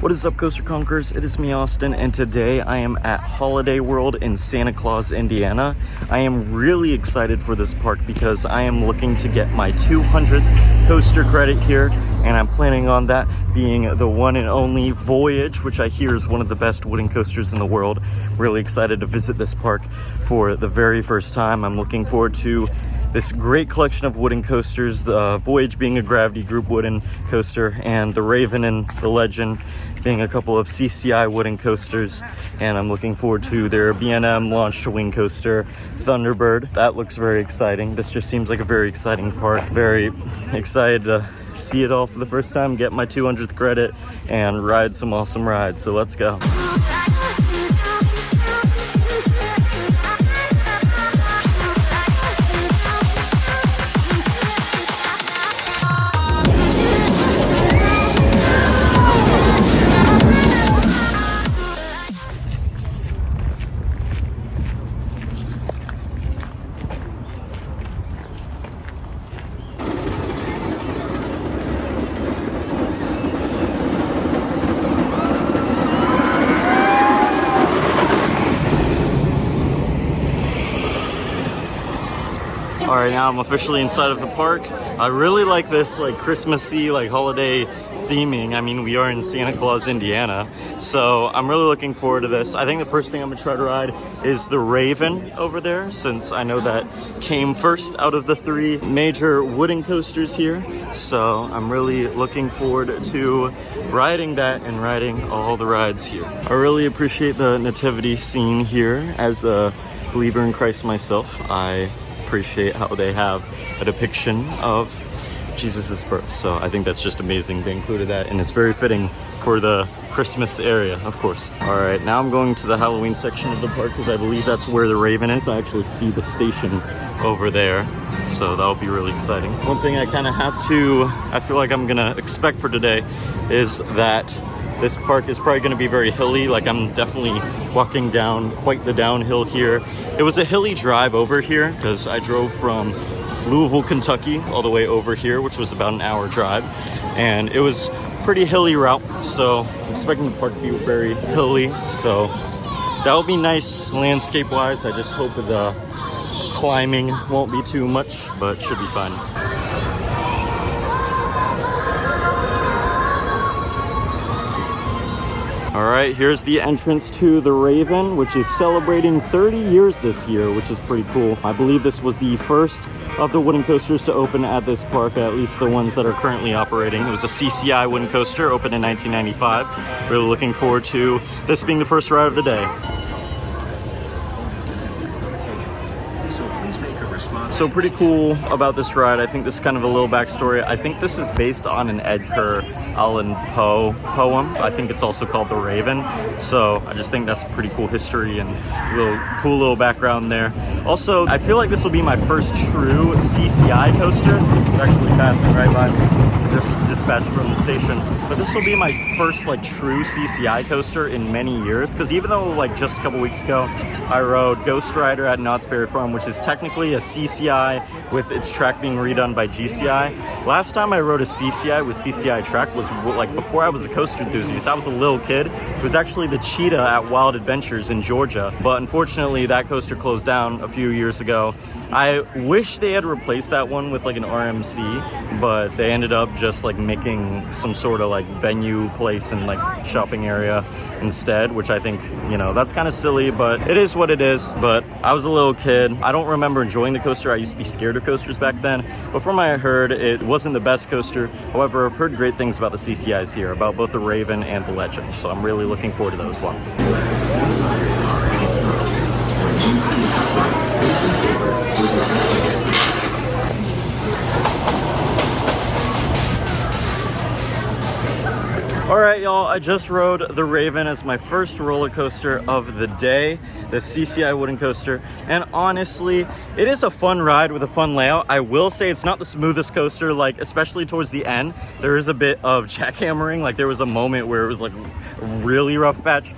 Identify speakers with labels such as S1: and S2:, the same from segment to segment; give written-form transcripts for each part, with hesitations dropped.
S1: What is up, Coaster Conquerors? It is me, Austin, and today I am at Holiday World in Santa Claus, Indiana. I am really excited for this park because I am looking to get my 200th coaster credit here, and I'm planning on that being the one and only Voyage, which I hear is one of the best wooden coasters in the world. Really excited to visit this park for the very first time. I'm looking forward to this great collection of wooden coasters, the Voyage being a Gravity Group wooden coaster, and the Raven and the Legend being a couple of CCI wooden coasters. And I'm looking forward to their B&M launch wing coaster, Thunderbird. That looks very exciting. This just seems like a very exciting park. Very excited to see it all for the first time, get my 200th credit, and ride some awesome rides. So let's go. All right, now I'm officially inside of the park. I really like this Christmassy, holiday theming. I mean, we are in Santa Claus, Indiana, so I'm really looking forward to this. I think the first thing I'm gonna try to ride is the Raven over there, since I know that came first out of the three major wooden coasters here. So I'm really looking forward to riding that and riding all the rides here. I really appreciate the nativity scene here. As a believer in Christ myself, I appreciate how they have a depiction of Jesus's birth. So I think that's just amazing. They included that, and it's very fitting for the Christmas area, of course. All right, now I'm going to the Halloween section of the park because I believe that's where the Raven is. I actually see the station over there, so that'll be really exciting. One thing I feel like I'm gonna expect for today is that this park is probably going to be very hilly. I'm definitely walking down quite the downhill here. It was a hilly drive over here because I drove from Louisville, Kentucky all the way over here, which was about an hour drive, and it was pretty hilly route, so I'm expecting the park to be very hilly, so that'll be nice landscape wise. I just hope the climbing won't be too much, but should be fine. All right, here's the entrance to the Raven, which is celebrating 30 years this year, which is pretty cool. I believe this was the first of the wooden coasters to open at this park, at least the ones that are currently operating. It was a CCI wooden coaster, opened in 1995. Really looking forward to this being the first ride of the day. So pretty cool about this ride. I think this is kind of a little backstory. I think this is based on an Edgar Allan Poe poem. I think it's also called The Raven. So I just think that's pretty cool history and cool little background there. Also, I feel like this will be my first true CCI coaster. It's actually passing right by me, just dispatched from the station. But this will be my first true CCI coaster in many years. Because even though just a couple weeks ago, I rode Ghost Rider at Knott's Berry Farm, which is technically a CCI with its track being redone by GCI. Last time I rode a CCI with CCI track was before I was a coaster enthusiast. I was a little kid. It was actually the Cheetah at Wild Adventures in Georgia, but unfortunately that coaster closed down a few years ago. I wish they had replaced that one with an RMC, but they ended up just making some sort of venue place and shopping area instead, which I think, that's kind of silly, but it is what it is. But I was a little kid. I don't remember enjoying the coaster. I used to be scared of coasters back then, but from what I heard, it wasn't the best coaster. However, I've heard great things about the CCIs here, about both the Raven and the Legend, so I'm really looking forward to those ones. All right, y'all, I just rode the Raven as my first roller coaster of the day, the CCI wooden coaster, and honestly, it is a fun ride with a fun layout. I will say it's not the smoothest coaster, especially towards the end. There is a bit of jackhammering. There was a moment where it was a really rough patch,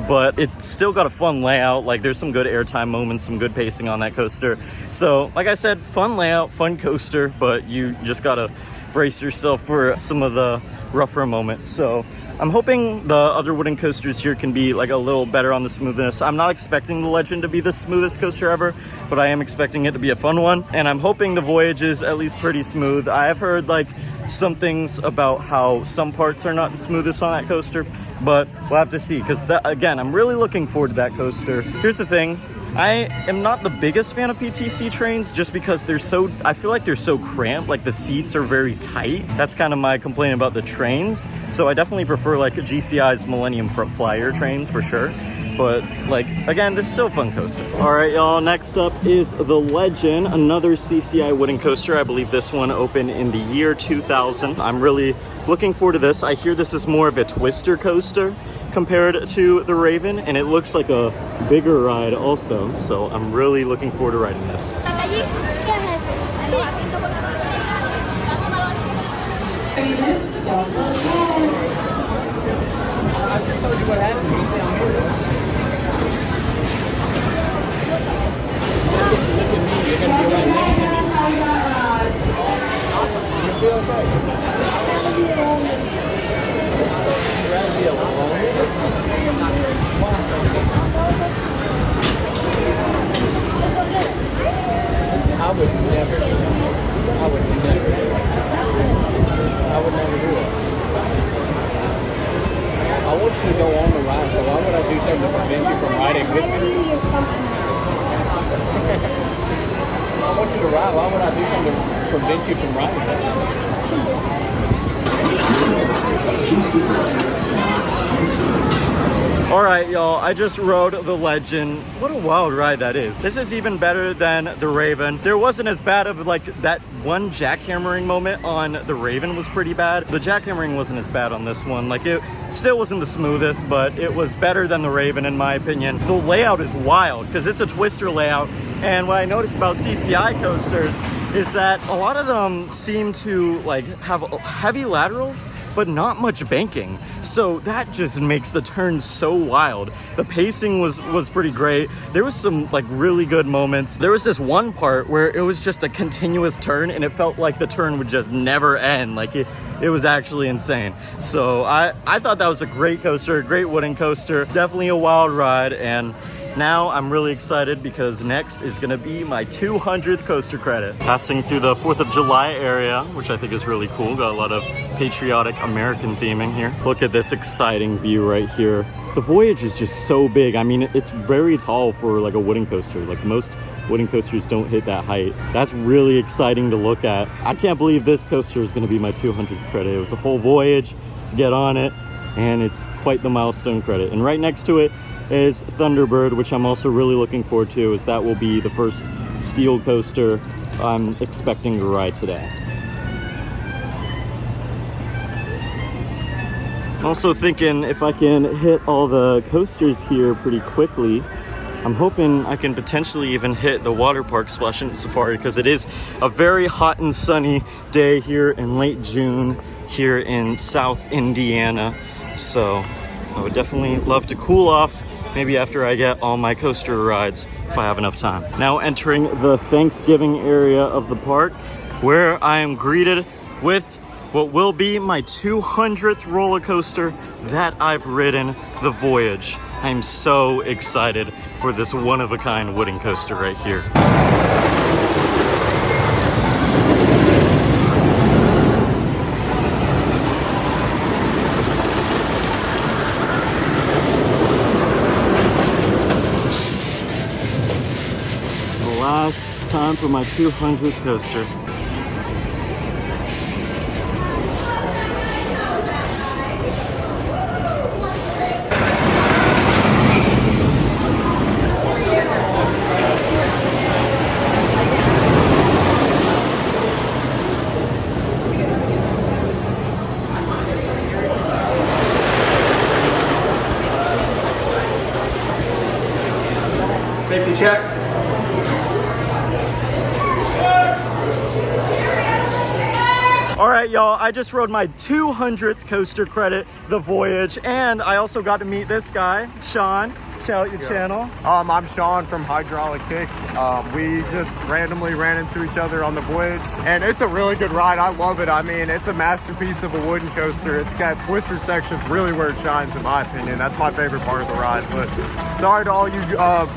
S1: but it's still got a fun layout. There's some good airtime moments, some good pacing on that coaster. So, like I said, fun layout, fun coaster, but you just gotta brace yourself for some of the rougher moments. So I'm hoping the other wooden coasters here can be like a little better on the smoothness. I'm not expecting the Legend to be the smoothest coaster ever, but I am expecting it to be a fun one. And I'm hoping the Voyage is at least pretty smooth. I have heard like some things about how some parts are not the smoothest on that coaster, but we'll have to see, because again, I'm really looking forward to that coaster. Here's the thing. I am not the biggest fan of PTC trains just because I feel like they're so cramped, like the seats are very tight. That's kind of my complaint about the trains. So I definitely prefer like GCI's Millennium Flyer trains for sure. But like, again, this is still a fun coaster. All right, y'all, next up is the Legend, another CCI wooden coaster. I believe this one opened in the year 2000. I'm really looking forward to this. I hear this is more of a twister coaster compared to the Raven, and it looks like a bigger ride also, so I'm really looking forward to riding this.
S2: I just told you what happened. Look at me, you're gonna be right next to me. You feel okay? I would never do it. I want you to go on the ride, so why would I do something to prevent you from riding with me? I want you to ride, why would I do something to prevent you from riding with me?
S1: All right, y'all, I just rode the Legend. What a wild ride that is. This is even better than the Raven. There wasn't as bad of like that one jackhammering moment on the Raven was pretty bad. The jackhammering wasn't as bad on this one. Like, it still wasn't the smoothest, but it was better than the Raven in my opinion. The layout is wild because it's a twister layout. And what I noticed about CCI coasters is that a lot of them seem to like have heavy laterals, but not much banking. So that just makes the turns so wild. The pacing was pretty great. There was some like really good moments. There was this one part where it was just a continuous turn and it felt like the turn would just never end. Like it was actually insane. So I thought that was a great coaster, a great wooden coaster, definitely a wild ride. And now I'm really excited because next is gonna be my 200th coaster credit. Passing through the 4th of July area, which I think is really cool. Got a lot of patriotic American theming here. Look at this exciting view right here. The Voyage is just so big. I mean, it's very tall for like a wooden coaster. Like most wooden coasters don't hit that height. That's really exciting to look at. I can't believe this coaster is gonna be my 200th credit. It was a whole voyage to get on it, and it's quite the milestone credit. And right next to it is Thunderbird, which I'm also really looking forward to, as that will be the first steel coaster I'm expecting to ride today. I'm also thinking if I can hit all the coasters here pretty quickly, I'm hoping I can potentially even hit the water park Splashin Safari, because it is a very hot and sunny day here in late June here in South Indiana. So I would definitely love to cool off, maybe after I get all my coaster rides, if I have enough time. Now entering the Thanksgiving area of the park, where I am greeted with what will be my 200th roller coaster that I've ridden, the Voyage. I'm so excited for this one-of-a-kind wooden coaster right here. Last time for my 200th coaster.
S2: Safety check.
S1: All right, y'all, I just rode my 200th coaster credit, the Voyage, and I also got to meet this guy, Sean. Shout out your channel.
S3: I'm Sean from Hydraulic Kick. We just randomly ran into each other on the Voyage, and it's a really good ride. I love it. I mean, it's a masterpiece of a wooden coaster. It's got twister sections, really where it shines, in my opinion. That's my favorite part of the ride. But sorry to all you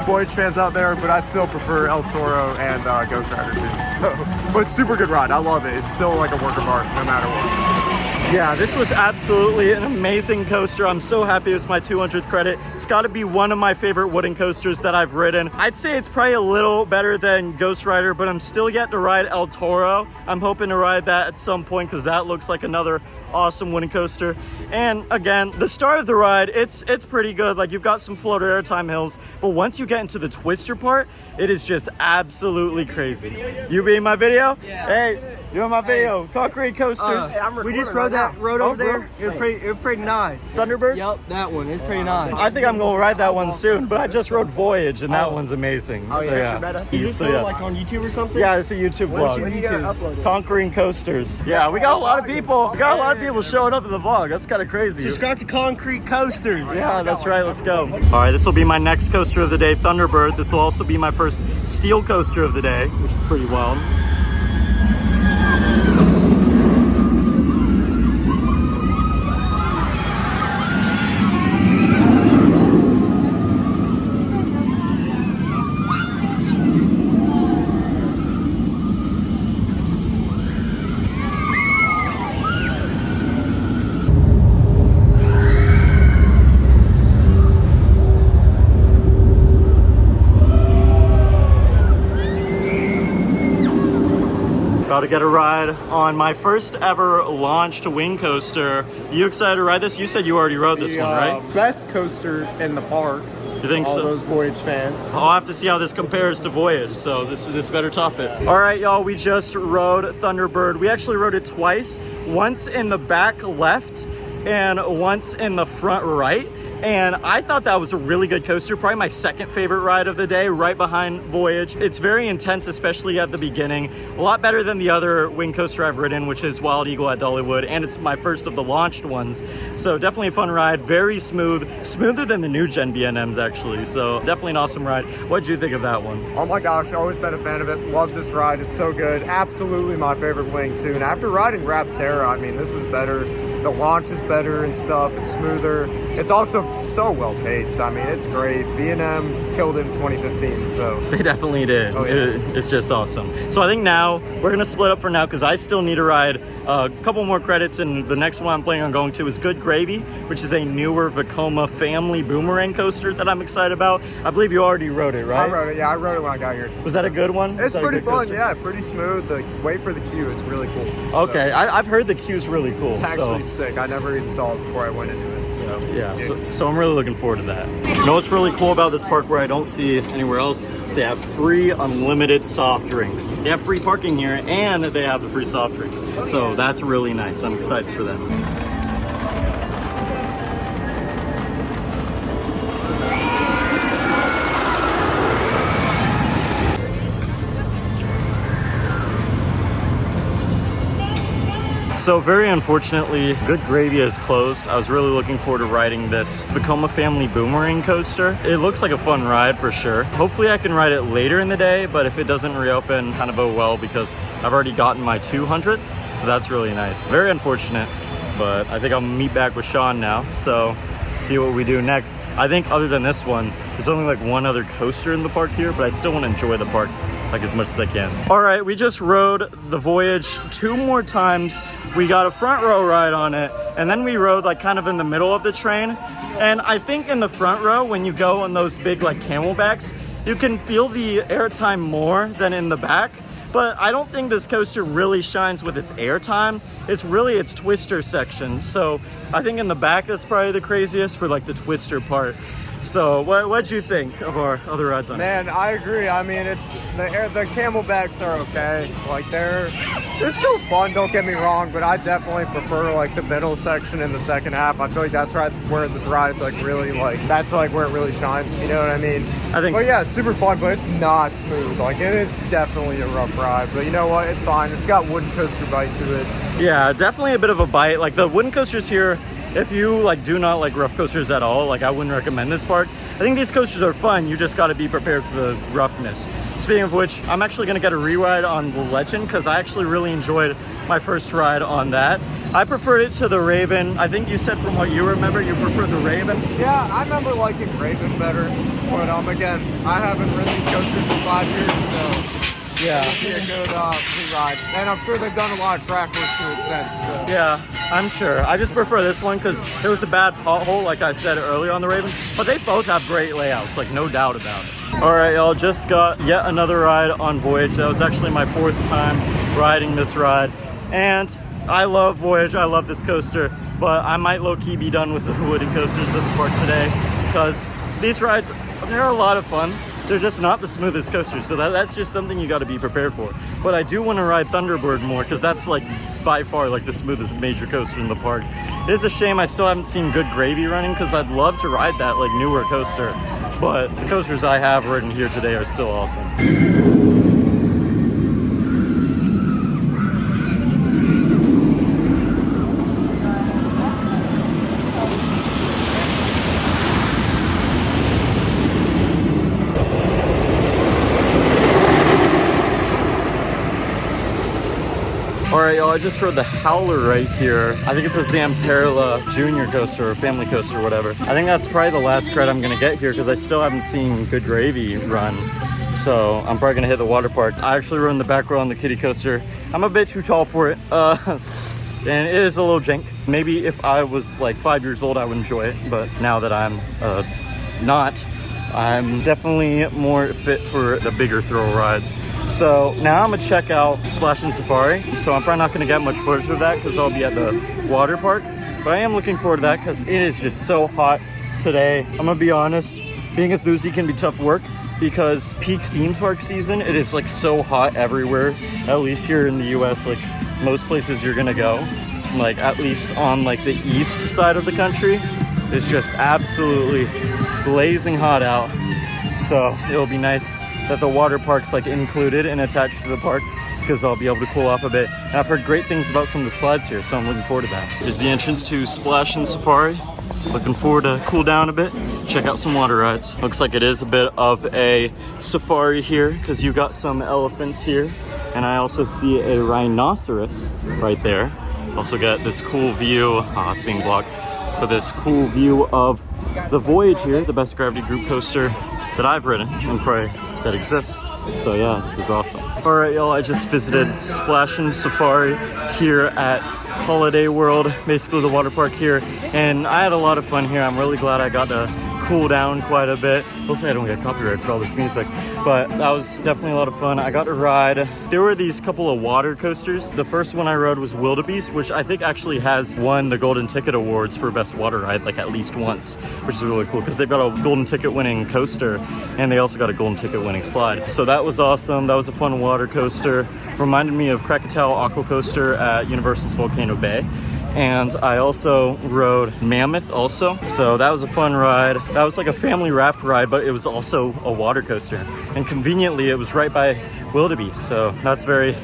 S3: Voyage fans out there, but I still prefer El Toro and Ghost Rider too. So, but super good ride. I love it. It's still like a work of art, no matter what.
S1: Yeah, this was absolutely an amazing coaster. I'm so happy it's my 200th credit. It's got to be one of my favorite wooden coasters that I've ridden. I'd say it's probably a little better than Ghost Rider, but I'm still yet to ride El Toro. I'm hoping to ride that at some point because that looks like another awesome wooden coaster. And again, the start of the ride, it's pretty good. Like, you've got some floater airtime hills, but once you get into the twister part, it is just absolutely crazy. You be in my video? Yeah. Hey, you're in my video. ConqueringCoasterz.
S2: Hey,
S4: We just rode that road over there. It was pretty nice.
S1: Thunderbird?
S4: Yep, that one. It's pretty nice.
S1: I think I'm gonna ride that one soon, but I just rode Voyage and that one's amazing.
S2: Oh, yeah.
S4: Is this like on YouTube or something?
S1: Yeah, it's a YouTube vlog.
S4: When you gotta upload it?
S1: ConqueringCoasterz. Yeah, we got a lot of people. We got a lot of people showing up in the vlog. That's kind of crazy.
S4: Subscribe to ConqueringCoasterz.
S1: Yeah, that's right. Let's go. All right, this will be my next coaster of the day, Thunderbird. This will also be my first steel coaster of the day, which is pretty wild. About to get a ride on my first ever launched wing coaster. You excited to ride this? You said you already rode this one, right?
S3: Best coaster in the park.
S1: You think
S3: all
S1: so?
S3: Those Voyage fans.
S1: I'll have to see how this compares to Voyage, so this better top it. All right, y'all, we just rode Thunderbird. We actually rode it twice, once in the back left and once in the front right. And I thought that was a really good coaster, probably my second favorite ride of the day, right behind Voyage. It's very intense, especially at the beginning. A lot better than the other wing coaster I've ridden, which is Wild Eagle at Dollywood, and it's my first of the launched ones. So definitely a fun ride, very smooth, smoother than the new Gen BNMs actually. So definitely an awesome ride. What'd you think of that one?
S3: Oh my gosh, always been a fan of it. Love this ride. It's so good. Absolutely my favorite wing too. And after riding Rapterra, I mean, this is better. The launch is better and stuff. It's smoother. It's also so well paced. I mean, it's great. B&M killed it in 2015, so.
S1: They definitely did.
S3: Oh, yeah.
S1: It's just awesome. So I think now we're gonna split up for now because I still need to ride a couple more credits, and the next one I'm planning on going to is Good Gravy, which is a newer Vekoma family boomerang coaster that I'm excited about. I believe you already rode it, right?
S3: I rode it. Yeah, I rode it when I got here.
S1: Was that a good one?
S3: It's pretty fun. Yeah, pretty smooth. The wait for the queue. It's really cool.
S1: Okay,
S3: So,
S1: I've heard the queue's really cool.
S3: it's actually sick. I never even saw it before I went into it. So
S1: Yeah,
S3: dude.
S1: so I'm really looking forward to that. You know what's really cool about this park where I don't see anywhere else is they have free unlimited soft drinks. They have free parking here and they have the free soft drinks. So that's really nice. I'm excited for that. So very unfortunately, Good Gravy is closed. I was really looking forward to riding this Vekoma family boomerang coaster. It looks like a fun ride for sure. Hopefully I can ride it later in the day, but if it doesn't reopen, kind of oh well, because I've already gotten my 200th, so that's really nice. Very unfortunate, but I think I'll meet back with Sean now, so see what we do next. I think other than this one, there's only like one other coaster in the park here, but I still want to enjoy the park like as much as I can. All right, we just rode the Voyage 2 more times. We got a front row ride on it, and then we rode like kind of in the middle of the train. And I think in the front row, when you go on those big like camelbacks, you can feel the airtime more than in the back. But I don't think this coaster really shines with its airtime. It's really its twister section. So I think in the back, that's probably the craziest for like the twister part. So what'd you think of our other rides on it?
S3: Man, I agree. I mean, it's the camelbacks are okay. Like they're still fun. Don't get me wrong, but I definitely prefer like the middle section in the second half. I feel like that's right where this ride's like really like that's like where it really shines. You know what I mean?
S1: I think.
S3: But yeah, it's super fun, but it's not smooth. Like it is definitely a rough ride. But you know what? It's fine. It's got wooden coaster bite to it.
S1: Yeah, definitely a bit of a bite. Like the wooden coasters here, if you like do not like rough coasters at all, like I wouldn't recommend this park. I think these coasters are fun, you just got to be prepared for the roughness. Speaking of which, I'm actually going to get a re-ride on the Legend because I actually really enjoyed my first ride on that. I preferred it to the Raven. I think you said from what you remember, you prefer the Raven.
S3: Yeah, I remember liking Raven better, but again, I haven't ridden these coasters in 5 years, so
S1: Yeah.
S3: it'll be a good ride. And I'm sure they've done a lot of track work to it since. So.
S1: Yeah, I'm sure. I just prefer this one because there was a bad pothole, like I said earlier on the Raven, but they both have great layouts, like no doubt about it. All right, y'all, just got yet another ride on Voyage. That was actually my 4th time riding this ride, and I love Voyage. I love this coaster, but I might low-key be done with the wooden coasters at the park today because these rides, they're a lot of fun. They're just not the smoothest coasters, so that's just something you got to be prepared for. But I do want to ride Thunderbird more because that's like by far like the smoothest major coaster in the park. It is a shame I still haven't seen Good Gravy running because I'd love to ride that like newer coaster, but the coasters I have ridden here today are still awesome. Alright, y'all, I just rode the Howler right here. I think it's a Zamperla Junior coaster or family coaster or whatever. I think that's probably the last credit I'm gonna get here because I still haven't seen Good Gravy run. So I'm probably gonna hit the water park. I actually rode in the back row on the kiddie coaster. I'm a bit too tall for it. And it is a little jank. Maybe if I was like 5 years old, I would enjoy it. But now that I'm not, I'm definitely more fit for the bigger thrill rides. So now I'm gonna check out Splashin Safari. So I'm probably not gonna get much footage of that because I'll be at the water park. But I am looking forward to that because it is just so hot today. I'm gonna be honest, being a Thursday can be tough work because peak theme park season, it is like so hot everywhere. At least here in the US, like most places you're gonna go, like at least on like the east side of the country, it's just absolutely blazing hot out. So it'll be nice that the water park's like included and attached to the park because I'll be able to cool off a bit. And I've heard great things about some of the slides here, so I'm looking forward to that. Here's the entrance to Splashin Safari. Looking forward to cool down a bit, check out some water rides. Looks like it is a bit of a safari here because you got some elephants here. And I also see a rhinoceros right there. Also got this cool view, it's being blocked, but this cool view of the Voyage here, the best gravity group coaster that I've ridden and probably that exists. So yeah, this is awesome. All right, y'all, I just visited Splashin Safari here at Holiday World, basically the water park here, and I had a lot of fun here. I'm really glad I got to cool down quite a bit. Hopefully I don't get copyright for all this music, but that was definitely a lot of fun. I got to ride. There were these couple of water coasters. The first one I rode was Wildebeest, which I think actually has won the Golden Ticket Awards for best water ride like at least once, which is really cool because they've got a Golden Ticket winning coaster and they also got a Golden Ticket winning slide. So that was awesome. That was a fun water coaster. Reminded me of Krakatoa Aqua Coaster at Universal's Volcano Bay. And I also rode Mammoth also. So that was a fun ride. That was like a family raft ride, but it was also a water coaster. And conveniently, it was right by Wildebeest. So that's very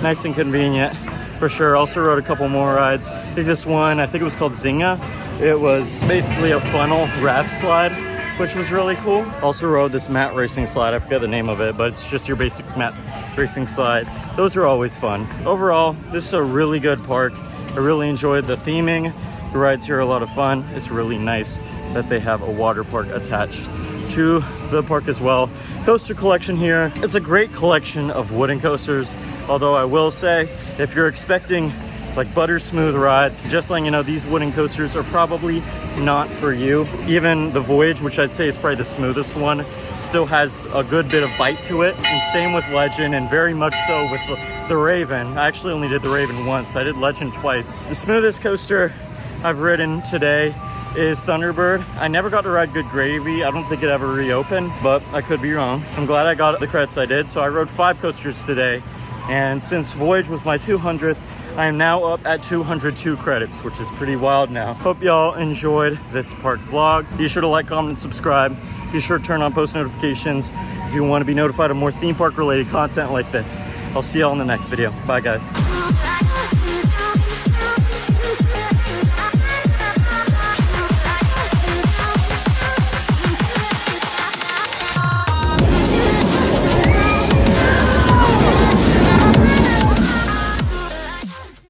S1: nice and convenient for sure. Also rode a couple more rides. I think this one, I think it was called Zynga. It was basically a funnel raft slide, which was really cool. Also rode this mat racing slide. I forget the name of it, but it's just your basic mat racing slide. Those are always fun. Overall, this is a really good park. I really enjoyed the theming. The rides here are a lot of fun. It's really nice that they have a water park attached to the park as well. Coaster collection here. It's a great collection of wooden coasters. Although I will say, if you're expecting like butter smooth rides, just letting you know, these wooden coasters are probably not for you. Even the Voyage, which I'd say is probably the smoothest one, still has a good bit of bite to it. And same with Legend, and very much so with the Raven. I actually only did the Raven once. I did Legend twice. The smoothest coaster I've ridden today is Thunderbird. I never got to ride Good Gravy. I don't think it ever reopened, but I could be wrong. I'm glad I got the credits I did. So I rode 5 coasters today. And since Voyage was my 200th, I am now up at 202 credits, which is pretty wild now. Hope y'all enjoyed this park vlog. Be sure to like, comment, and subscribe. Be sure to turn on post notifications if you want to be notified of more theme park related content like this. I'll see y'all in the next video. Bye guys.